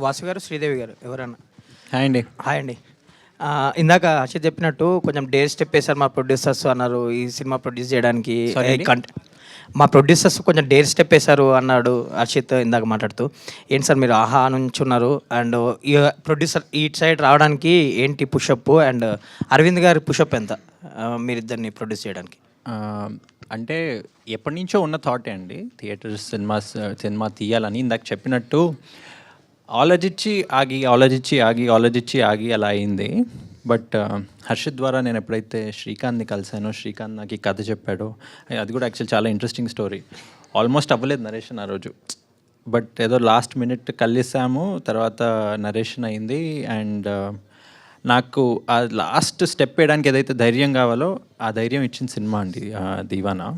వాసు గారు, శ్రీదేవి గారు ఎవరన్నా? హాయ్ అండి. హాయ్ అండి. ఇందాక అక్షయ్ చెప్పినట్టు కొంచెం డేర్ స్టెప్ వేశారు మా ప్రొడ్యూసర్స్ అన్నారు ఈ సినిమా ప్రొడ్యూస్ చేయడానికి. మా ప్రొడ్యూసర్స్ కొంచెం డేర్ స్టెప్ వేశారు అన్నాడు అక్షిత్ ఇందాక మాట్లాడుతూ. ఏంటి సార్ మీరు ఆహా నుంచున్నారు, అండ్ ఈ ప్రొడ్యూసర్ ఇటు సైడ్ రావడానికి ఏంటి పుషప్, అండ్ అరవింద్ గారి పుషప్ ఎంత మీరిద్దరిని ప్రొడ్యూస్ చేయడానికి? అంటే ఎప్పటి నుంచో ఉన్న థాటే అండి, థియేటర్ సినిమా తీయాలని. ఇందాక చెప్పినట్టు ఆలోచించి ఆగి అలా అయింది. బట్ హర్షిత్ ద్వారా నేను ఎప్పుడైతే శ్రీకాంత్ని కలిసానో, శ్రీకాంత్ నాకు ఈ కథ చెప్పాడో, అది కూడా యాక్చువల్ చాలా ఇంట్రెస్టింగ్ స్టోరీ. ఆల్మోస్ట్ అవ్వలేదు నరేషన్ ఆ రోజు, బట్ ఏదో లాస్ట్ మినిట్ కలిసాము, తర్వాత నరేషన్ అయింది. అండ్ నాకు ఆ లాస్ట్ స్టెప్ వేయడానికి ఏదైతే ధైర్యం కావాలో ఆ ధైర్యం ఇచ్చిన సినిమా అండి దీవానా.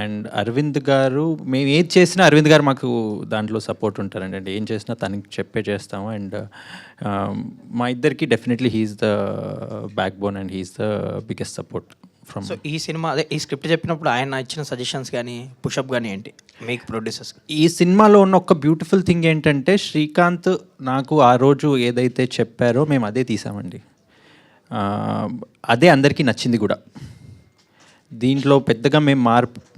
అండ్ అరవింద్ గారు, మేము ఏది చేసినా అరవింద్ గారు మాకు దాంట్లో సపోర్ట్ ఉంటారండి. అంటే ఏం చేసినా తనకి చెప్పే చేస్తాము. అండ్ మా ఇద్దరికి definitely he's the backbone and he's the biggest support from. So ఈ సినిమా అదే ఈ స్క్రిప్ట్ చెప్పినప్పుడు ఆయన ఇచ్చిన సజెషన్స్ కానీ పుషప్ కానీ ఏంటి మీకు ప్రొడ్యూసర్స్? ఈ సినిమాలో ఉన్న ఒక బ్యూటిఫుల్ థింగ్ ఏంటంటే శ్రీకాంత్ నాకు ఆ రోజు ఏదైతే చెప్పారో మేము అదే తీసామండి. అదే అందరికీ నచ్చింది కూడా. దీంట్లో పెద్దగా మేము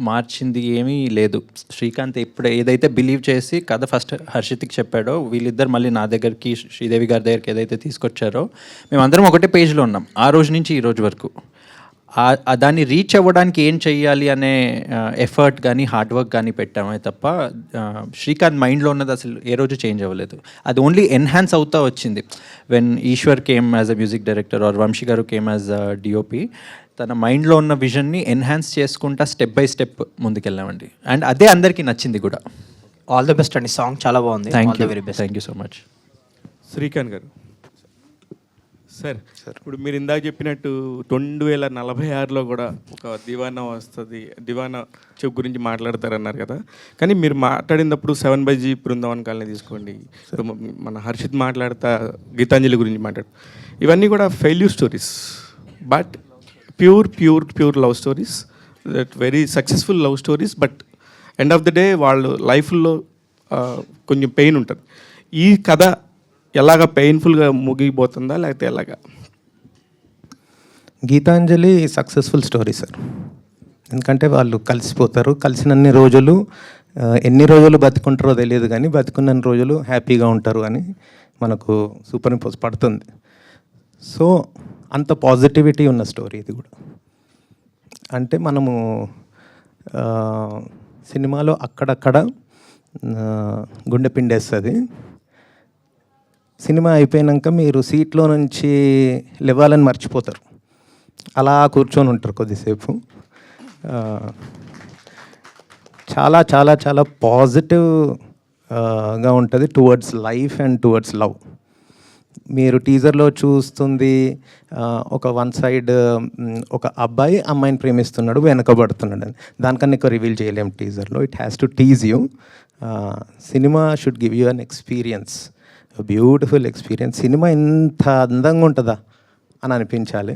మార్చింది ఏమీ లేదు. శ్రీకాంత్ ఏదైతే బిలీవ్ చేసి కథ ఫస్ట్ హర్షిత్కి చెప్పాడో, వీళ్ళిద్దరు మళ్ళీ నా దగ్గరికి, శ్రీదేవి గారి దగ్గరికి ఏదైతే తీసుకొచ్చారో, మేమందరం ఒకటే పేజ్లో ఉన్నాం ఆ రోజు నుంచి ఈ రోజు వరకు. దాన్ని రీచ్ అవ్వడానికి ఏం చెయ్యాలి అనే ఎఫర్ట్ కానీ హార్డ్ వర్క్ కానీ పెట్టామే తప్ప శ్రీకాంత్ మైండ్లో ఉన్నది అసలు ఏ రోజు చేంజ్ అవ్వలేదు. అది ఓన్లీ ఎన్హాన్స్ అవుతూ వచ్చింది. When Ishwar came as a music director R Vamshi garu came as a DOP, తన మైండ్లో ఉన్న విజన్ని ఎన్హాన్స్ చేసుకుంటా స్టెప్ బై స్టెప్ ముందుకెళ్ళామండి. అండ్ అదే అందరికీ నచ్చింది కూడా. ఆల్ ద బెస్ట్ అండి, సాంగ్ చాలా బాగుంది. Thank you so much. Srikanth garu sir, ఇప్పుడు మీరు ఇందాక చెప్పినట్టు 2046లో కూడా ఒక దివానా వస్తుంది, దివానా చెప్ గురించి మాట్లాడతారన్నారు కదా. కానీ మీరు మాట్లాడినప్పుడు 7/G బృందావన్ కాలనీ తీసుకోండి, మన హర్షిత్ మాట్లాడతా గీతాంజలి గురించి మాట్లాడు, ఇవన్నీ కూడా failure stories, but pure love stories, that very successful love stories. But end of the day వాళ్ళు లైఫ్లో కొంచెం పెయిన్ ఉంటుంది. ఈ కథ ఎలాగ పెయిన్ఫుల్గా ముగిపోతుందా లేకపోతే ఎలాగా? Geethanjali successful story sir. ఎందుకంటే వాళ్ళు కలిసిపోతారు, కలిసినన్ని రోజులు, ఎన్ని రోజులు బతుకుంటారో తెలియదు కానీ బతుకున్నన్ని రోజులు హ్యాపీగా ఉంటారు అని మనకు సూపర్ ఇంపోజ్ పడుతుంది. సో అంత పాజిటివిటీ ఉన్న స్టోరీ ఇది కూడా. అంటే మనము సినిమాలో అక్కడక్కడ గుండె పిండేస్తుంది. సినిమా అయిపోయాక మీరు సీట్లో నుంచి లేవాలని మర్చిపోతారు, అలా కూర్చొని ఉంటారు కొద్దిసేపు. చాలా చాలా చాలా పాజిటివ్గా ఉంటుంది towards life and towards love. మీరు టీజర్లో చూస్తుంది ఒక వన్ సైడ్ ఒక అబ్బాయి అమ్మాయిని ప్రేమిస్తున్నాడు, వెనకబడుతున్నాడు అని. దానికన్నా ఎక్కువ రివీల్ చేయలేము టీజర్లో. It has to tease you. Cinema should give you an experience, beautiful experience. Cinema ఇంత అందంగా ఉంటుందా అని అనిపించాలి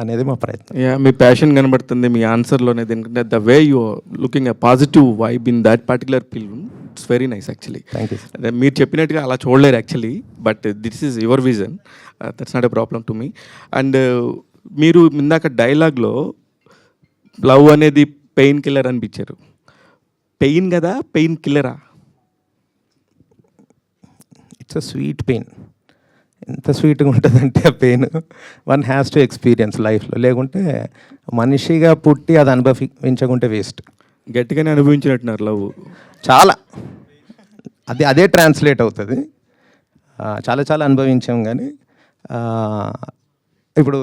అనేది మా ప్రయత్నం. మీ ప్యాషన్ కనబడుతుంది మీ ఆన్సర్లోనే. ఎందుకంటే the way you looking a positive vibe in that particular film, it's very nice actually. Thank you. మీరు చెప్పినట్టుగా అలా చూడలేరు actually, but this is your vision, that's not a problem to me. And మీరు ఇందాక డైలాగ్లో లవ్ అనేది pain killer అనిపించారు. Pain కదా, పెయిన్ కిల్లరా? It's a sweet pain. ఎంత స్వీట్గా ఉంటుందంటే ఆ pain one has to experience లైఫ్లో. లేకుంటే మనిషిగా పుట్టి అది అనుభవించకుంటే వేస్ట్. గట్టిగానే అనుభవించినట్టున్నారు లవ్ చాలా. అదే ట్రాన్స్లేట్ అవుతుంది. చాలా చాలా అనుభవించాం. కానీ ఇప్పుడు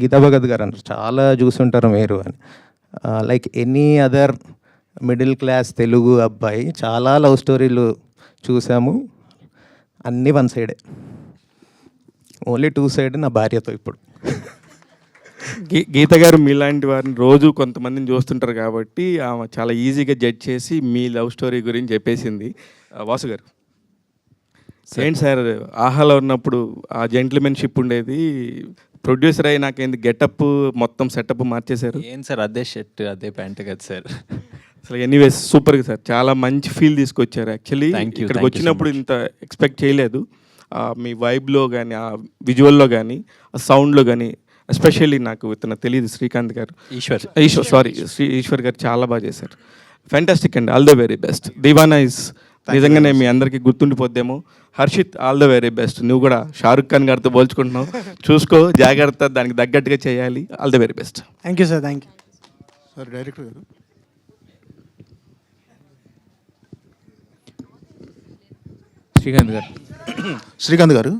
గీతా భగత్ గారు అన్నారు, చాలా చూసుంటారు మీరు అని. Like any other middle class Telugu అబ్బాయి చాలా లవ్ స్టోరీలు చూసాము, అన్నీ వన్ సైడే. ఓన్లీ టూ సైడ్ నా భార్యతో. ఇప్పుడు గీత గారు మీలాంటి వారిని రోజు కొంతమందిని చూస్తుంటారు కాబట్టి ఆమె చాలా ఈజీగా జడ్జ్ చేసి మీ లవ్ స్టోరీ గురించి చెప్పేసింది. వాసు గారు ఏంటి సార్, ఆహాలో ఉన్నప్పుడు ఆ జెంటిల్మెన్షిప్ ఉండేది, ప్రొడ్యూసర్ అయి నాకేంది గెటప్ మొత్తం సెటప్ మార్చేశారు. ఏం సార్, అదే షర్ట్ అదే ప్యాంట్ కదా సార్. అసలు ఎనీవేస్ సూపర్ సార్, చాలా మంచి ఫీల్ తీసుకొచ్చారు. యాక్చువల్లీ Thank you, ఇక్కడికి thank you so వచ్చినప్పుడు much. ఇంత ఎక్స్పెక్ట్ చేయలేదు. మీ వైబ్లో కానీ, ఆ విజువల్లో కానీ, ఆ సౌండ్లో కానీ, ఎస్పెషల్లీ నాకు ఇతను తెలియదు శ్రీకాంత్ గారు, ఈశ్వర్ గారు చాలా బాగా చేశారు. ఫ్యాంటాస్టిక్ అండి, all the very best. Deewana is నిజంగానే మీ అందరికీ గుర్తుండిపోద్దేమో. Harshit, all the very best. నువ్వు కూడా షారుఖ్ ఖాన్ గారితో పోల్చుకుంటున్నావు, చూసుకో జాగ్రత్త, దానికి తగ్గట్టుగా చేయాలి. All the very best. Thank you sir, thank you sir. Director గారు, శ్రీకాంత్ గారు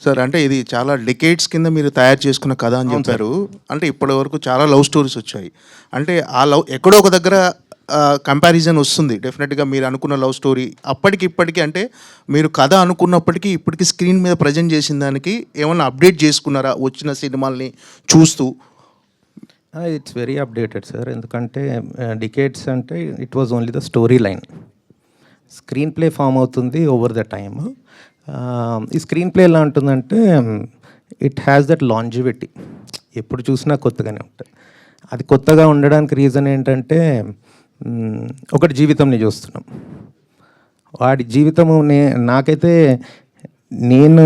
సార్, అంటే ఇది చాలా డెకేడ్స్ కింద మీరు తయారు చేసుకున్న కథ అని చెప్పారు. అంటే ఇప్పటి వరకు చాలా లవ్ స్టోరీస్ వచ్చాయి. అంటే ఆ లవ్ ఎక్కడో ఒక దగ్గర కంపారిజన్ వస్తుంది డెఫినెట్గా. మీరు అనుకున్న లవ్ స్టోరీ అప్పటికి ఇప్పటికీ, అంటే మీరు కథ అనుకున్నప్పటికీ ఇప్పటికీ స్క్రీన్ మీద ప్రజెంట్ చేసిన దానికి ఏమన్నా అప్డేట్ చేసుకున్నారా వచ్చిన సినిమాల్ని చూస్తూ? It's very updated sir. ఎందుకంటే డికేట్స్ అంటే it was only the story line. Screen play form అవుతుంది ఓవర్ ద టైమ్. ఈ స్క్రీన్ ప్లే ఎలా ఉంటుందంటే ఇట్ హ్యాస్ దట్ లాంజివిటీ. ఎప్పుడు చూసినా కొత్తగానే ఉంటుంది. అది కొత్తగా ఉండడానికి రీజన్ ఏంటంటే ఒకటి జీవితంని చూస్తున్నాం. వాడి జీవితము నాకైతే నేను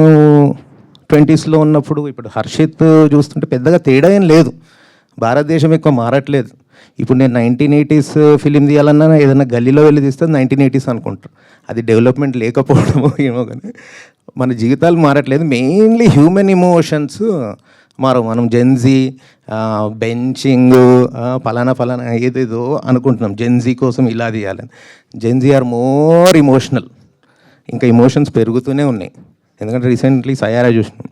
20sలో ఉన్నప్పుడు ఇప్పుడు హర్షిత్ చూస్తుంటే పెద్దగా తేడా ఏం లేదు. భారతదేశం ఎక్కువ మారట్లేదు. ఇప్పుడు నేను 1980s ఫిలిం తీయాలన్నా ఏదైనా గల్లీలో వెళ్ళి తీస్తే 1980s అనుకుంటారు. అది డెవలప్మెంట్ లేకపోవడము ఏమో, కానీ మన జీవితాలు మారట్లేదు. మెయిన్లీ హ్యూమన్ ఇమోషన్స్ మారవు. మనం జెన్జీ బెంచింగ్ ఫలానా ఏదేదో అనుకుంటున్నాం జెన్జీ కోసం ఇలా తీయాలని. Gen Z are more emotional. ఇంకా ఇమోషన్స్ పెరుగుతూనే ఉన్నాయి. ఎందుకంటే రీసెంట్లీ సయారా చూసినాం.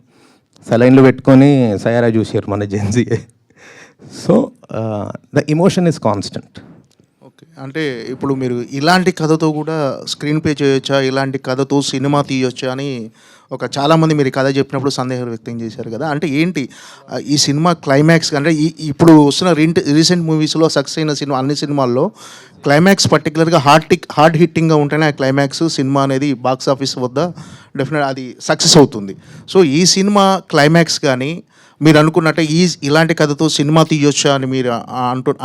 సలైన్లు పెట్టుకొని సయారా చూసారు మన Gen Z. So the emotion is constant. Okay, అంటే ఇప్పుడు మీరు ఇలాంటి కథతో కూడా స్క్రీన్ ప్లే చేయొచ్చా, ఇలాంటి కథతో సినిమా తీయొచ్చా అని చాలామంది మీరు కథ చెప్పినప్పుడు సందేహాలు వ్యక్తం చేశారు కదా. అంటే ఏంటి ఈ సినిమా క్లైమాక్స్? అంటే ఇప్పుడు వస్తున్న రీసెంట్ మూవీస్లో సక్సెస్ అయిన సినిమా అన్ని సినిమాల్లో క్లైమాక్స్ పర్టికులర్గా హార్డ్ హిట్టింగ్గా ఉంటేనే ఆ క్లైమాక్స్ సినిమా అనేది బాక్స్ ఆఫీస్ వద్ద డెఫినెట్ అది సక్సెస్ అవుతుంది. సో ఈ సినిమా క్లైమాక్స్ కానీ మీరు అనుకున్నట్టే ఇలాంటి కథతో సినిమా తీయొచ్చా అని మీరు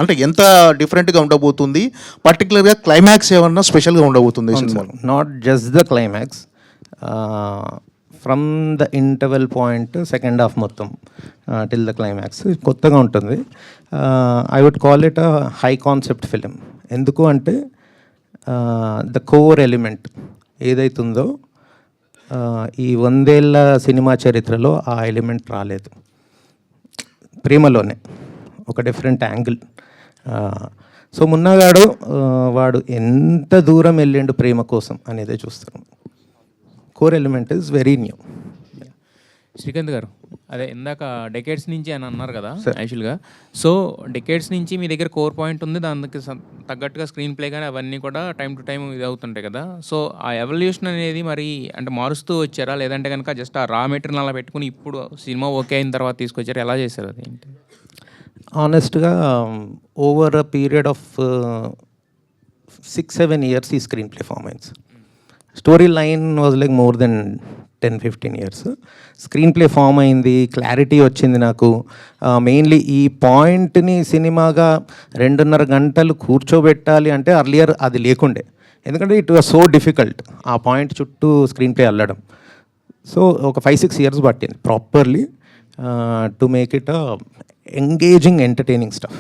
అంటే ఎంత డిఫరెంట్గా ఉండబోతుంది? పర్టికులర్గా క్లైమాక్స్ ఏమన్నా స్పెషల్గా ఉండబోతుంది cinema? Not just the climax, from the interval point second half మొత్తం టిల్ ద క్లైమాక్స్ కొత్తగా ఉంటుంది. I would call it a high concept film. ఎందుకు అంటే ద కోర్ ఎలిమెంట్ ఏదైతుందో ఈ 100 ఏళ్ళ సినిమా చరిత్రలో ఆ ఎలిమెంట్ రాలేదు. ప్రేమలోనే ఒక డిఫరెంట్ యాంగిల్. సో మున్నగాడు వాడు ఎంత దూరం వెళ్ళిండు ప్రేమ కోసం అనేదే చూస్తాం. Core element is very new. Srikanth గారు, అదే ఇందాక డెకేడ్స్ నుంచి అని అన్నారు కదా యాక్చువల్గా. సో డెకేడ్స్ నుంచి మీ దగ్గర కోర్ పాయింట్ ఉంది, దానికి తగ్గట్టుగా స్క్రీన్ ప్లే కానీ అవన్నీ కూడా టైం టు టైం ఇది అవుతుంటాయి కదా. సో ఆ ఎవల్యూషన్ అనేది మరి అంటే మారుస్తూ వచ్చారా, లేదంటే కనుక జస్ట్ ఆ రా మెటీరియల్ అలా పెట్టుకుని ఇప్పుడు సినిమా ఓకే అయిన తర్వాత తీసుకొచ్చారు, ఎలా చేశారు అది ఏంటి? ఆనెస్ట్గా over a period of 6-7 years ఈ స్క్రీన్ ప్లే ఫామ్ అయింది. Story line was like more than 10-15 years. Screen play form అయింది, క్లారిటీ వచ్చింది నాకు. మెయిన్లీ ఈ పాయింట్ని సినిమాగా 2.5 గంటలు కూర్చోబెట్టాలి అంటే అర్లియర్ అది లేకుండే. ఎందుకంటే ఇట్ వాజ్ సో డిఫికల్ట్ ఆ పాయింట్ చుట్టూ స్క్రీన్ ప్లే అల్లడం. సో ఒక 5-6 years పట్టింది properly to make it engaging entertaining stuff.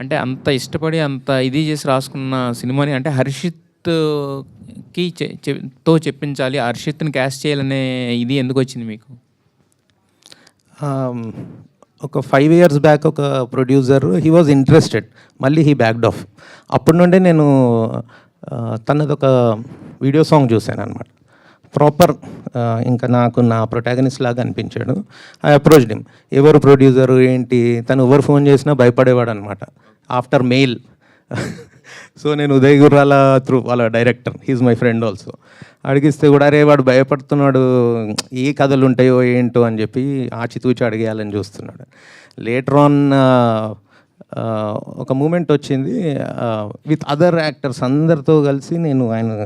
అంటే అంత ఇష్టపడి అంత ఇది చేసి రాసుకున్న సినిమాని అంటే హర్షిత్కి తో చెప్పించాలి, హర్షిత్ని క్యాస్ట్ చేయాలనే ఇది ఎందుకు వచ్చింది మీకు? ఒక 5 years బ్యాక్ ఒక ప్రొడ్యూసర్ హీ వాజ్ ఇంట్రెస్టెడ్, మళ్ళీ హీ బ్యాక్డ్ ఆఫ్. అప్పటి నుండే నేను తనది ఒక వీడియో సాంగ్ చూశాను అనమాట. ప్రాపర్ ఇంకా నాకు నా ప్రొటాగనిస్ట్ లాగా అనిపించాడు. I approached him. ఎవరు ప్రొడ్యూసరు ఏంటి, తను ఎవరు ఫోన్ చేసినా భయపడేవాడు అనమాట ఆఫ్టర్ మెయిల్. సో నేను ఉదయ్ గుర్రాల త్రూ వాళ్ళ director, he's my friend also, అడిగిస్తే కూడా అరే వాడు భయపడుతున్నాడు, ఏ కథలు ఉంటాయో ఏంటో అని చెప్పి ఆచితూచి అడిగేయాలని చూస్తున్నాడు. లేటర్ ఆన్ ఒక మూమెంట్ వచ్చింది విత్ అదర్ యాక్టర్స్ అందరితో కలిసి నేను ఆయన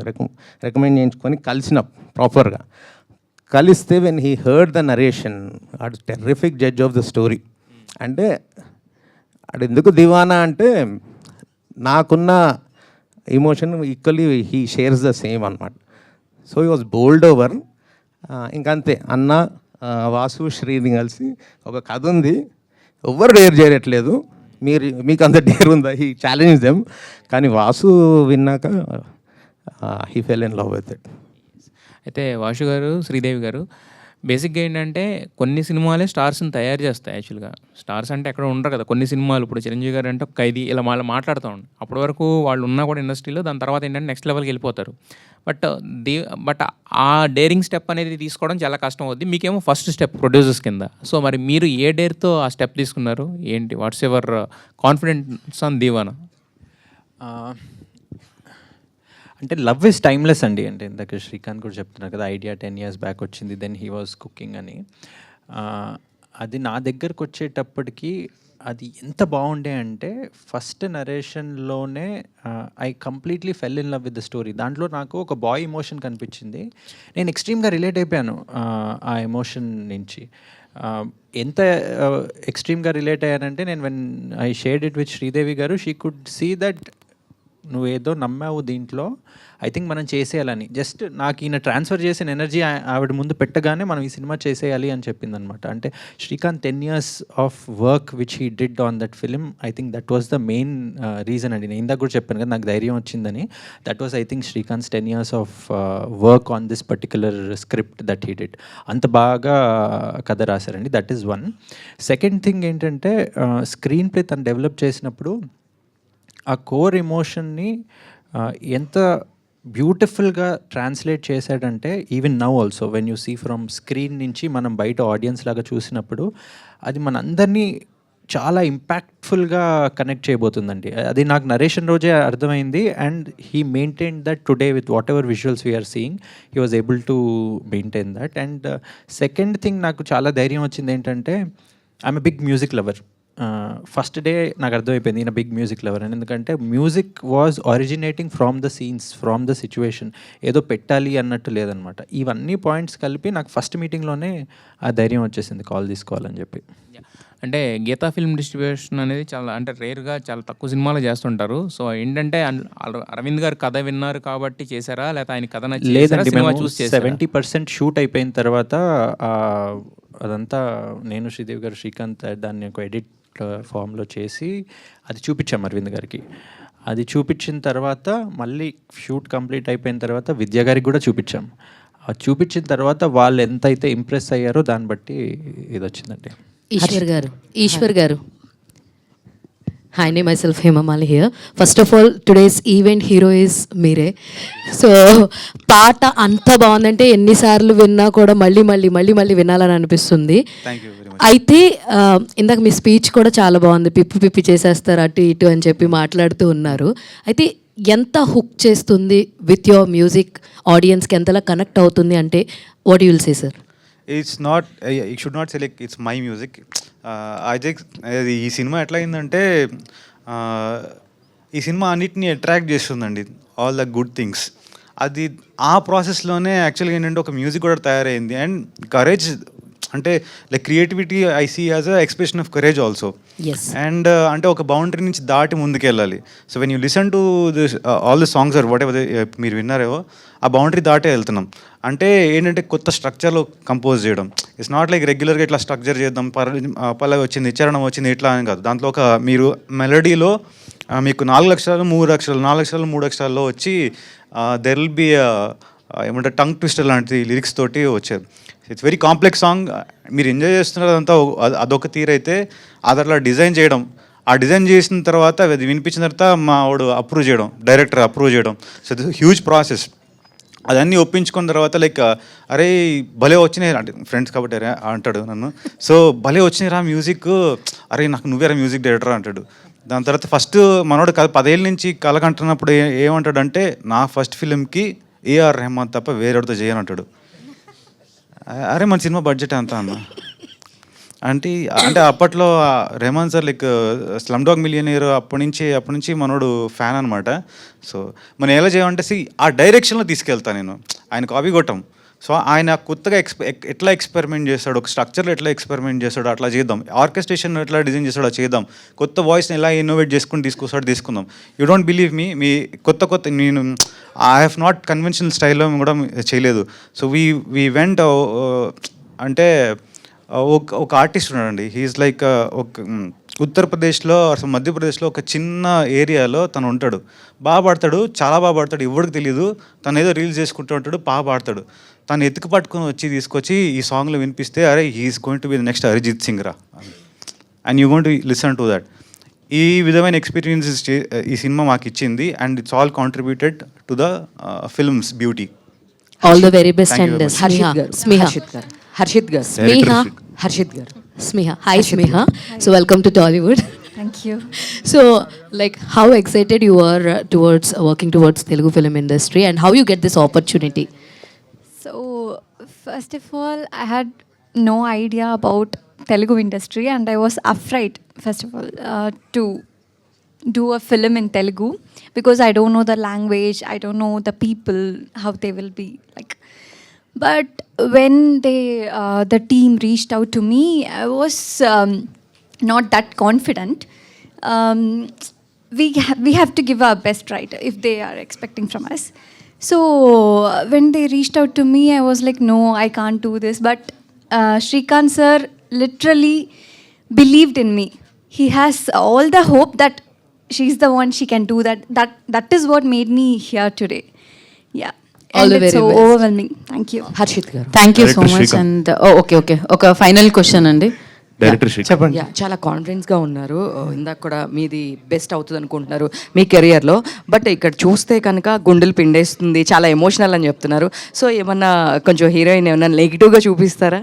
రికమెండ్ చేయించుకొని కలిసిన ప్రాపర్గా కలిస్తే when he heard the narration, ఆడు terrific judge of the story. అంటే ఆడు ఎందుకు దివానా అంటే నాకున్న emotion equally he shares the same అనమాట. So he was bowled over. ఇంకంతే అన్న వాసు శ్రీని కలిసి ఒక కథ ఉంది, ఎవ్వరు డేర్ చేయట్లేదు, మీకు అంత డేర్ ఉందా, హీ ఛాలెంజ్ దెమ్. కానీ వాసు విన్నాక he fell in love with it. అయితే వాసు గారు, శ్రీదేవి గారు, బేసిక్గా ఏంటంటే కొన్ని సినిమాలే స్టార్స్ని తయారు చేస్తాయి. యాక్చువల్గా స్టార్స్ అంటే ఎక్కడ ఉండరు కదా. కొన్ని సినిమాలు ఇప్పుడు చిరంజీవి గారు అంటే ఒక ఖైదీ ఇలా వాళ్ళు మాట్లాడుతూ ఉంటారు. అప్పటి వరకు వాళ్ళు ఉన్నా కూడా ఇండస్ట్రీలో, దాని తర్వాత ఏంటంటే నెక్స్ట్ లెవెల్కి వెళ్ళిపోతారు. బట్ ఆ డేరింగ్ స్టెప్ అనేది తీసుకోవడం చాలా కష్టం అవుద్ది. మీకేమో ఫస్ట్ స్టెప్ ప్రొడ్యూసర్స్ కింద. సో మరి మీరు ఏ డేర్తో ఆ స్టెప్ తీసుకున్నారు ఏంటి? Watts ever confidence on Deewana? అంటే లవ్ ఇస్ టైమ్లెస్ అండి. అంటే ఇందాక శ్రీకాంత్ కూడా చెప్తున్నారు కదా, ఐడియా 10 years బ్యాక్ వచ్చింది, దెన్ హీ వాజ్ కుకింగ్ అని. అది నా దగ్గరకు వచ్చేటప్పటికి అది ఎంత బాగుండే అంటే ఫస్ట్ నరేషన్లోనే I completely fell in love with the story. దాంట్లో నాకు ఒక బాయ్ ఎమోషన్ కనిపించింది. నేను ఎక్స్ట్రీమ్గా రిలేట్ అయిపోయాను ఆ ఎమోషన్ నుంచి. ఎంత ఎక్స్ట్రీమ్గా రిలేట్ అయ్యానంటే నేను when I shared it with Sridevi గారు, షీ కుడ్ సీ దట్ నువ్వేదో నమ్మావు దీంట్లో, ఐ థింక్ మనం చేసేయాలని. జస్ట్ నాకు ఈయన ట్రాన్స్ఫర్ చేసిన ఎనర్జీ ఆవిడ ముందు పెట్టగానే మనం ఈ సినిమా చేసేయాలి అని చెప్పిందనమాట. అంటే Srikanth 10 years of work which he did on that film, I think that was the main reason అండి. నేను ఇందాక కూడా చెప్పాను కదా, నాకు ధైర్యం వచ్చిందని. That was I think Srikanth 10 years of work on this particular script that he did. అంత బాగా కథ రాశారండి. That is one. Second thing ఏంటంటే స్క్రీన్ ప్లే తను డెవలప్ చేసినప్పుడు ఆ కోర్ ఎమోషన్ని ఎంత బ్యూటిఫుల్గా ట్రాన్స్లేట్ చేశాడంటే even now also when you see from screen నుంచి మనం బయట ఆడియన్స్ లాగా చూసినప్పుడు అది మనందరినీ చాలా ఇంపాక్ట్ఫుల్గా కనెక్ట్ చేయబోతుందండి. అది నాకు నరేషన్ రోజే అర్థమైంది. And he maintain that today with whatever visuals we are seeing, he was able to maintain that. And second thing నాకు చాలా ధైర్యం వచ్చింది ఏంటంటే I'm a big music lover. First day నాకు అర్థమైపోయింది ఈయన బిగ్ మ్యూజిక్ లవర్ అని. ఎందుకంటే music was originating from the scenes, from the situation, ఏదో పెట్టాలి అన్నట్టు లేదనమాట. ఇవన్నీ పాయింట్స్ కలిపి నాకు ఫస్ట్ మీటింగ్లోనే ఆ ధైర్యం వచ్చేసింది కాల్ తీసుకోవాలని చెప్పి. అంటే గీతా ఫిల్మ్ డిస్ట్రిబ్యూషన్ అనేది చాలా అంటే రేర్గా చాలా తక్కువ సినిమాలు చేస్తుంటారు. సో ఏంటంటే అరవింద్ గారు కథ విన్నారు కాబట్టి చేశారా, లేకపోతే ఆయన కథ నచ్చి లేదండి, సినిమా మేము చూసి 70% షూట్ అయిపోయిన తర్వాత అదంతా నేను, శ్రీదేవి గారు, శ్రీకాంత్ దాన్ని ఒక ఎడిట్ ఫామ్లో చేసి అది చూపించాం అరవింద్ గారికి. అది చూపించిన తర్వాత మళ్ళీ షూట్ కంప్లీట్ అయిపోయిన తర్వాత విద్యా గారికి కూడా చూపించాం. అది చూపించిన తర్వాత వాళ్ళు ఎంతైతే ఇంప్రెస్ అయ్యారో దాన్ని బట్టి ఇది వచ్చిందండి. ఈశ్వర్ గారు Hi, name myself Hema Mali here. First of all, today's event hero is మీరే. సో పాట అంత బాగుందంటే ఎన్నిసార్లు విన్నా కూడా మళ్ళీ మళ్ళీ మళ్ళీ మళ్ళీ వినాలని అనిపిస్తుంది. అయితే ఇందాక మీ స్పీచ్ కూడా చాలా బాగుంది, పిప్పి పిప్పి చేసేస్తారు అటు ఇటు అని చెప్పి మాట్లాడుతూ ఉన్నారు. అయితే ఎంత హుక్ చేస్తుంది విత్ యువర్ మ్యూజిక్, ఆడియన్స్కి ఎంతలా కనెక్ట్ అవుతుంది అంటే what you will say sir? It's not, you should not say like it's my music. ఈ సినిమా ఎట్లా అయిందంటే ఈ సినిమా అన్నిటినీ అట్రాక్ట్ చేస్తుందండి, ఆల్ ద గుడ్ థింగ్స్. అది ఆ ప్రాసెస్లోనే యాక్చువల్గా ఏంటంటే ఒక మ్యూజిక్ కూడా తయారైంది. అండ్ కరేజ్ అంటే like creativity I see as a expression of courage also. And అంటే ఒక బౌండరీ నుంచి దాటి ముందుకెళ్ళాలి. So when you listen to this all the songs or whatever మీరు విన్నారేవో, ఆ బౌండరీ దాటే వెళ్తున్నాం. అంటే ఏంటంటే కొత్త స్ట్రక్చర్లో కంపోజ్ చేయడం. ఇట్స్ నాట్ లైక్ రెగ్యులర్గా ఇట్లా స్ట్రక్చర్ చేద్దాం, పల్లవి వచ్చింది, చరణం వచ్చింది, ఇట్లా అని కాదు. దాంట్లో ఒక మీరు మెలడీలో మీకు 4 అక్షరాలు 3 అక్షరాలు 4 అక్షరాలు 3 అక్షరాల్లో వచ్చి దెర్ విల్ బి ఏమంటే టంగ్ ట్విస్టర్ లాంటి లిరిక్స్ తోటి వచ్చేది. It's very complex song. మీరు ఎంజాయ్ చేస్తున్నదంతా అదొక తీరైతే అది అట్లా డిజైన్ చేయడం, ఆ డిజైన్ చేసిన తర్వాత అది వినిపించిన తర్వాత మా వాడు అప్రూవ్ చేయడం, డైరెక్టర్ అప్రూవ్ చేయడం. So this huge process. అదన్నీ ఒప్పించుకున్న తర్వాత లైక్ అరే భలే వచ్చినాయి అంటే ఫ్రెండ్స్ కాబట్టి అరే అంటాడు నన్ను. సో భలే వచ్చినాయిరా మ్యూజిక్, అరే నాకు నువ్వేరా మ్యూజిక్ డైరెక్టర్ అంటాడు. దాని తర్వాత ఫస్ట్ మనోడు 10 ఏళ్ళ నుంచి కలకంటున్నప్పుడు ఏమంటాడు, నా ఫస్ట్ ఫిలింకి ఏఆర్ రెహమాన్ తప్ప వేరేడితో చేయను అంటాడు. అరే మన సినిమా బడ్జెట్ ఎంత అన్న అంటే అప్పట్లో Rahman sir like slumdog millionaire అప్పటి నుంచి మనోడు ఫ్యాన్ అనమాట. సో మనం ఎలా చేయమంటే ఆ డైరెక్షన్లో తీసుకెళ్తాను నేను. ఆయన కాపీ కొట్టాం, సో ఆయన కొత్తగా ఎట్లా ఎక్స్పెరిమెంట్ చేస్తాడు, ఒక స్ట్రక్చర్లో ఎట్లా ఎక్స్పెరిమెంట్ చేస్తాడో అట్లా చేద్దాం, ఆర్కెస్ట్రేషన్ ఎట్లా డిజైన్ చేస్తాడో చేద్దాం, కొత్త వాయిస్ని ఎలా ఇన్నోవేట్ చేసుకుని తీసుకుందాం. యూ డోంట్ బిలీవ్ మీ కొత్త నేను ఐ హ్యావ్ నాట్ కన్వెన్షనల్ స్టైల్లో కూడా చేయలేదు. సో వీ వెంట్ అంటే ఒక ఆర్టిస్ట్ ఉన్నాడండి, హీఈస్ లైక్ ఒక ఉత్తరప్రదేశ్లో అసలు మధ్యప్రదేశ్లో ఒక చిన్న ఏరియాలో తను ఉంటాడు, బాగా పాడతాడు, చాలా బాగా పాడతాడు, ఎవరికి తెలియదు, తను ఏదో రీల్స్ చేసుకుంటూ ఉంటాడు, బాగా పాడతాడు. తను ఎత్తుకు పట్టుకొని తీసుకొచ్చి ఈ సాంగ్లో వినిపిస్తే అరే he's going to be the next Arijit Singh రా, and you going to listen to that. ఈ విధమైన ఎక్స్పీరియన్సెస్ ఈ సినిమా మాకు ఇచ్చింది, and it's all contributed to the film's beauty. All the very best. And Harshit గారు హర్షిత్ గారు Smiha. Hi Smiha. So welcome to Tollywood. Thank you. So like how excited you are towards working towards Telugu film industry and how you get this opportunity? So first of all, I had no idea about Telugu industry and I was afraid first of all to do a film in Telugu because I don't know the language, I don't know the people, how they will be like. But when the team reached out to me, I was not that confident. We have to give our best, right, if they are expecting from us. So when they reached out to me, I was like, no, I can't do this. But Shrikant sir literally believed in me. He has all the hope that she's the one, she can do that. That is what made me here today. Yeah. All And the it's very so best. overwhelming. Thank you. Harshit గారు thank you so much. And okay ఒక final question అండి. చెప్పండి. Yeah, చాలా కాన్ఫిడెన్స్గా ఉన్నారు. ఇందాక కూడా మీది best అవుతుంది అనుకుంటున్నారు మీ కెరియర్లో. బట్ ఇక్కడ చూస్తే కనుక గుండెలు పిండేస్తుంది, చాలా ఎమోషనల్ అని చెప్తున్నారు. సో ఏమన్నా కొంచెం హీరోయిన్ ఏమన్నా నెగిటివ్గా చూపిస్తారా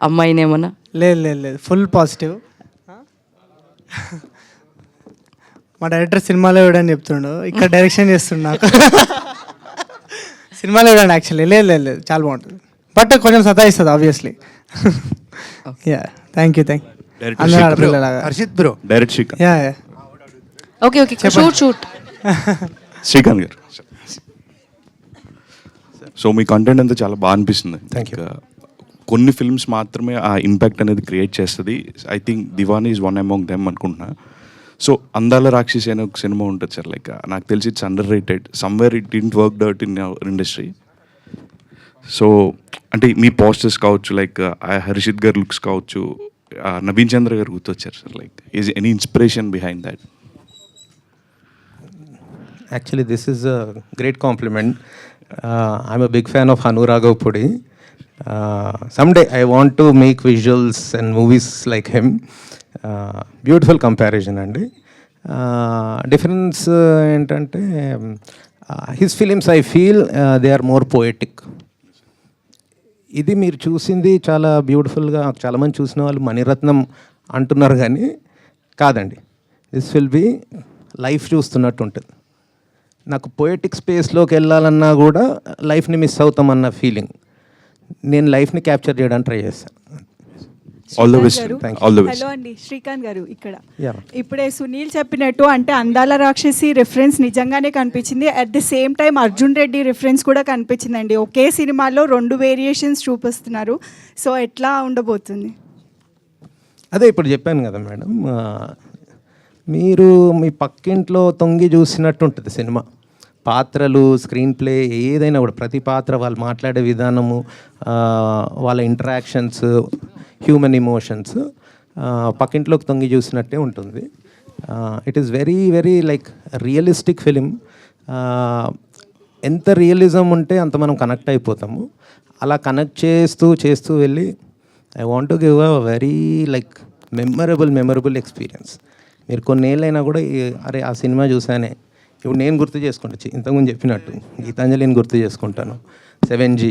అమ్మాయిని ఏమన్నా? లేదు ఫుల్ పాజిటివ్. మా డైరెక్టర్ సినిమాలో ఇవ్వడని చెప్తుండు, ఇక్కడ డైరెక్షన్ చేస్తుండు నాకు. సినిమాలో ఇవ్వడండి యాక్చువల్లీ. లేదు చాలా బాగుంటుంది, బట్ కొంచెం సతాయిస్తుంది ఆబ్వియస్లీ. యా థ్యాంక్ యూ అందరూ ఆడపిల్లలాగా. Harshit bro, direct Srikanth. Yeah okay shoot Srikanth గారు, సో మీ కంటెంట్ అంతా చాలా బాగా అనిపిస్తుంది. కొన్ని ఫిల్మ్స్ మాత్రమే ఆ ఇంపాక్ట్ అనేది క్రియేట్ చేస్తుంది. I think Diwani is one among them అనుకుంటున్నా. సో అందాల రాక్షసి అనే ఒక సినిమా ఉంటుంది సార్, లైక్ నాకు తెలిసి it's underrated, somewhere it didn't work out in industry. So అంటే మీ పోస్టర్స్ కావచ్చు, లైక్ హర్షిత్ గారు లుక్స్ కావచ్చు, నవీన్ చంద్ర గారు గుర్తొచ్చారు sir. Like is any inspiration behind that? Actually, this is a great compliment. I'm a big fan of Hanu Raghav Pudi. Someday I want to make visuals and movies like him. Beautiful comparison అండి. Difference ఏంటంటే his films I feel they are more poetic. ఇది మీరు చూసింది చాలా బ్యూటిఫుల్గా, చాలామంది చూసిన వాళ్ళు మణిరత్నం అంటున్నారు కానీ కాదండి. దిస్ విల్ బీ లైఫ్ చూస్తున్నట్టు ఉంటుంది. నాకు పోయటిక్ స్పేస్లోకి వెళ్ళాలన్నా కూడా లైఫ్ని మిస్ అవుతామన్న ఫీలింగ్. నేను లైఫ్ని క్యాప్చర్ చేయడానికి ట్రై చేస్తాను. All the best. హలో అండి, శ్రీకాంత్ గారు ఇక్కడ. ఇప్పుడే సునీల్ చెప్పినట్టు అంటే అందాల రాక్షసి రిఫరెన్స్ నిజంగానే కనిపించింది. At the same time Arjun Reddy reference కూడా కనిపించిందండి. ఒకే సినిమాలో 2 వేరియేషన్స్ చూపిస్తున్నారు. సో ఎట్లా ఉండబోతుంది? అదే ఇప్పుడు చెప్పాను కదా మేడం, మీరు మీ పక్కింట్లో తొంగి చూసినట్టు ఉంటుంది సినిమా. పాత్రలు, స్క్రీన్ ప్లే, ఏదైనా కూడా ప్రతి పాత్ర వాళ్ళు మాట్లాడే విధానము, వాళ్ళ ఇంటరాక్షన్స్, హ్యూమన్ ఎమోషన్స్ పక్కింట్లోకి తొంగి చూసినట్టే ఉంటుంది. It is very very like realistic film. ఎంత రియలిజం ఉంటే అంత మనం కనెక్ట్ అయిపోతాము. అలా కనెక్ట్ చేస్తూ వెళ్ళి I want to give a very like memorable experience. మీరు కొన్నేళ్ళైనా కూడా అరే ఆ సినిమా చూసానే, ఇప్పుడు నేను గుర్తు చేసుకుంటా, ఇంతకుముందు చెప్పినట్టు గీతాంజలిని గుర్తు చేసుకుంటాను, 7G,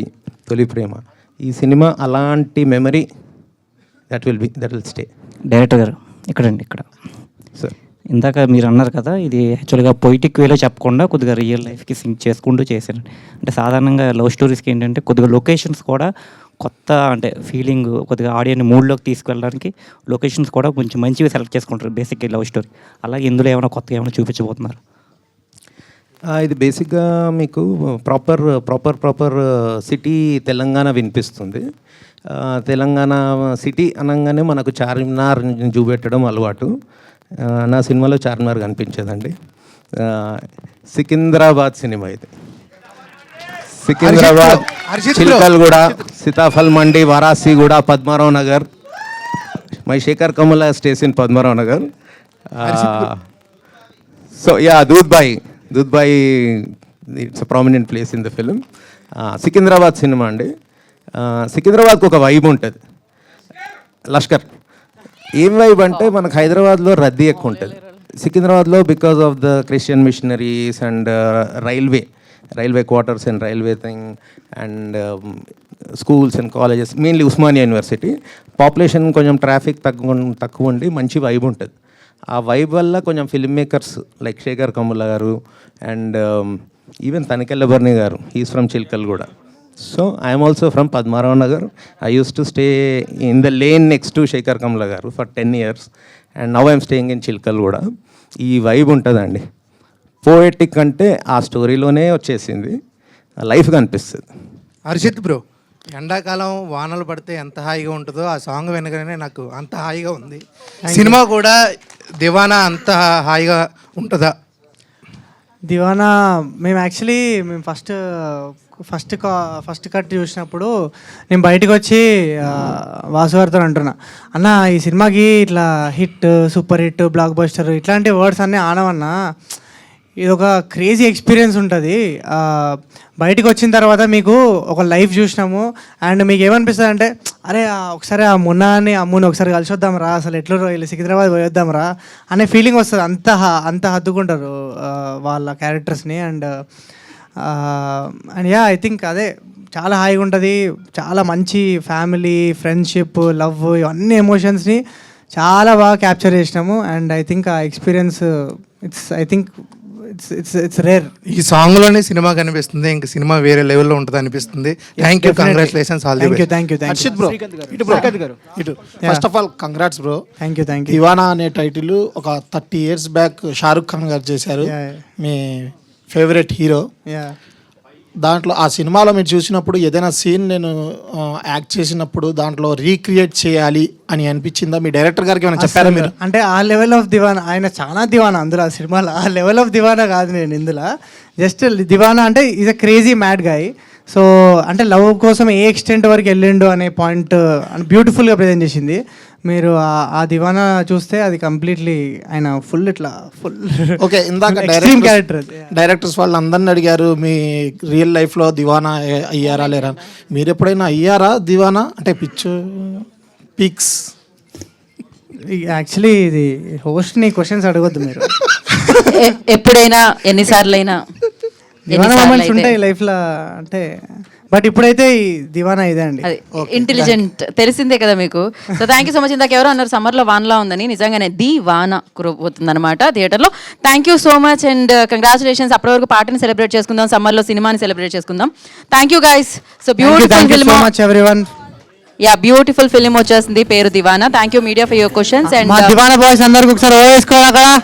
తొలి ప్రేమ. ఈ సినిమా అలాంటి memory that will stay. Director గారు ఇక్కడ సార్, ఇందాక మీరు అన్నారు కదా, ఇది యాక్చువల్గా పొయిటిక్ వేలో చెప్పకుండా కొద్దిగా రియల్ లైఫ్కి సింక్ చేసుకుంటూ చేశాను. అంటే సాధారణంగా లవ్ స్టోరీస్కి ఏంటంటే కొద్దిగా లొకేషన్స్ కూడా కొత్త, అంటే ఫీలింగ్ కొద్దిగా ఆడియన్ మూడ్లోకి తీసుకెళ్ళడానికి లొకేషన్స్ కూడా కొంచెం మంచివి సెలెక్ట్ చేసుకుంటారు బేసిక్గా లవ్ స్టోరీ. అలాగే ఇందులో ఏమైనా కొత్తగా ఏమైనా చూపించబోతున్నారు? ఇది బేసిక్గా మీకు ప్రాపర్ సిటీ తెలంగాణ వినిపిస్తుంది. తెలంగాణ సిటీ అనగానే మనకు చార్మినార్ చూపెట్టడం అలవాటు. నా సినిమాలో చార్మినార్ కనిపించేదండి. సికింద్రాబాద్ సినిమా ఇది. Secunderabad, Chilkalguda, Sitaphal Mandi, Warasiguda, Padmarao Nagar. My Shekhar Kammula stays in Padmarao Nagar. So yeah, Doodhbowli it's a prominent place in the film. Secunderabad cinema అండి. సికింద్రాబాద్కి ఒక వైబ్ ఉంటుంది. లష్కర్ ఏం వైబ్ అంటే మనకు హైదరాబాద్లో రద్దీ ఎక్కువ ఉంటుంది. సికింద్రాబాద్లో because of the Christian missionaries and railway quarters and railway thing and schools and colleges, mainly Osmania university. Population కొంచెం ట్రాఫిక్ తక్కువ ఉండి మంచి వైబ్ ఉంటుంది. ఆ వైబ్ వల్ల కొంచెం film makers like Shekhar Kammula garu and even Tanikella Bharani garu, he's from Chilkalguda. So I'm also from Padmarao Nagar. I use to stay in the lane next to Shekhar Kammula garu for 10 years and now I'm staying in Chilkalguda. ఈ vibe ఉంటుందండి. పోయెటిక్ అంటే ఆ స్టోరీలోనే వచ్చేసింది, లైఫ్ కనిపిస్తుంది. హర్షిత్ బ్రో, ఎండాకాలం వానలు పడితే ఎంత హాయిగా ఉంటుందో ఆ సాంగ్ వినగానే నాకు అంత హాయిగా ఉంది. సినిమా కూడా దివానా అంత హాయిగా ఉంటుందా? దివానా మేము యాక్చువల్లీ ఫస్ట్ కట్ చూసినప్పుడు నేను బయటకు వచ్చి వాసు గారితో అంటున్నా, అన్న ఈ సినిమాకి ఇట్లా hit, super hit, block buster ఇట్లాంటి వర్డ్స్ అన్నీ ఆనవన్నా. ఇది ఒక క్రేజీ ఎక్స్పీరియన్స్ ఉంటుంది. బయటకు వచ్చిన తర్వాత మీకు ఒక లైఫ్ చూసినాము అండ్ మీకు ఏమనిపిస్తుంది అంటే, అరే ఒకసారి ఆ మున్నాని అమ్ముని ఒకసారి కలిసి వద్దాం రా, అసలు ఎట్లా వెళ్ళి సికింద్రాబాద్ పోయొద్దాం రా అనే ఫీలింగ్ వస్తుంది. అంత హద్దుకుంటారు వాళ్ళ క్యారెక్టర్స్ని. అండ్ యా, ఐ థింక్ అదే చాలా హాయిగా ఉంటుంది. చాలా మంచి ఫ్యామిలీ, ఫ్రెండ్షిప్, లవ్ ఇవన్నీ ఎమోషన్స్ని చాలా బాగా క్యాప్చర్ చేసినాము. అండ్ ఐ థింక్ ఆ ఎక్స్పీరియన్స్ ఇట్స్ రేర్. ఈ సాంగ్లోనే సినిమా కనిపిస్తుంది, ఇంకా సినిమా వేరే లెవెల్లో ఉంటుంది అనిపిస్తుంది. Thank you, congratulations. Harshit bro, ఇటు first of all congrats bro. Thank you. Deewana అనే టైటిల్ ఒక 30 years బ్యాక్ షారుఖ్ ఖాన్ గారు చేశారు, మీ ఫేవరెట్ హీరో. దాంట్లో ఆ సినిమాలో మీరు చూసినప్పుడు ఏదైనా సీన్ నేను యాక్ట్ చేసినప్పుడు దాంట్లో రీక్రియేట్ చేయాలి అని అనిపించిందా? మీ డైరెక్టర్ గారికి ఏమైనా చెప్పారా మీరు? అంటే ఆ లెవెల్ ఆఫ్ దివానా, ఆయన చాలా దివానా అందులో ఆ సినిమాలో. ఆ లెవెల్ ఆఫ్ దివానా కాదు నేను ఇందులో. జస్ట్ దివానా అంటే is a crazy mad guy. So అంటే లవ్ కోసం ఏ ఎక్స్టెంట్ వరకు వెళ్ళిండు అనే పాయింట్ బ్యూటిఫుల్గా ప్రజెంట్ చేసింది. మీరు ఆ దివానా చూస్తే అది కంప్లీట్లీ ఆయన ఫుల్ ఓకే. ఇందాక డైరెక్టర్స్ వాళ్ళు అందరిని అడిగారు మీ రియల్ లైఫ్లో దివానా అయ్యారా లేరా. మీరు ఎప్పుడైనా అయ్యారా దివానా? అంటే పిక్స్ యాక్చువల్లీ ఇది హోస్ట్ని క్వశ్చన్స్ అడగొద్దు మీరు. ఎప్పుడైనా ఎన్నిసార్లు అయినా దివానా మూమెంట్స్ ఉంటాయి లైఫ్లో అంటే, బట్ ఇప్పుడైతే ఈ దివానా ఇదే అండి. ఇంటెలిజెంట్ తెలిసిందే కదా మీకు. So thank you so much. ఇందాక ఎవరో అన్నారు సమ్మర్లో వానలా ఉందని, నిజంగానే దివానా కురబోతుంది అనమాట థియేటర్లో. Thank you so much and congratulations. అప్పటి వరకు పార్టీని సెలబ్రేట్ చేసుకుందాం, సమ్మర్లో సినిమాని సెలబ్రేట్ చేసుకుందాం. Thank you guys. So beautiful film, yeah beautiful film వచ్చేసింది, పేరు Deewana. Thank you media for your questions. And Deewana boys అందరికి ఒకసారి వేసుకోవాలి కదా.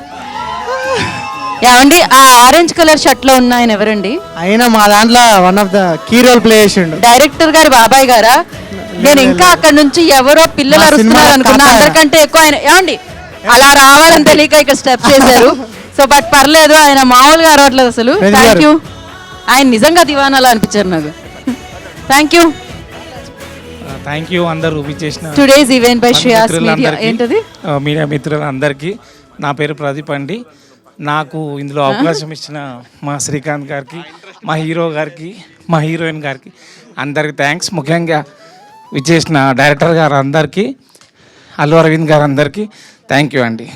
ఏమండి ఆ ఆరెంజ్ కలర్ షర్ట్ లో ఉన్న ఆయన ఎవరండి? ఆయన మా దాంట్లో one of the key role play చేసిండు. డైరెక్టర్ గారి బాబాయ్ గారా? నేను ఇంకా అక్కడ నుంచి ఎవరో పిల్లలు అరుస్తున్నారు అనుకున్నా, అందరికంటే ఎక్కువ ఆయన. ఏమండి అలా రావాలని తెలియక ఇక్కడ స్టెప్ చేశారు. సో బట్ పర్లేదు, ఆయన మామూలుగా అరవట్లేదు అసలు. Thank you. ఆయన నిజంగా దివానాలా అనిపించారు నాకు. Thank you. థ్యాంక్ యూ అందరూ విచ్చేసిన today's event by Shreyas media. ఏంటది? మీడియా మిత్రులందరికీ నా పేరు ప్రదీప్ అండి. నాకు ఇందులో అవకాశం ఇచ్చిన మా శ్రీకాంత్ గారికి, మా హీరో గారికి, మా హీరోయిన్ గారికి అందరికి థ్యాంక్స్. ముఖ్యంగా విచ్చేసిన డైరెక్టర్ గారు అందరికీ, అల్లు అరవింద్ గారు అందరికీ థ్యాంక్ యూ అండి.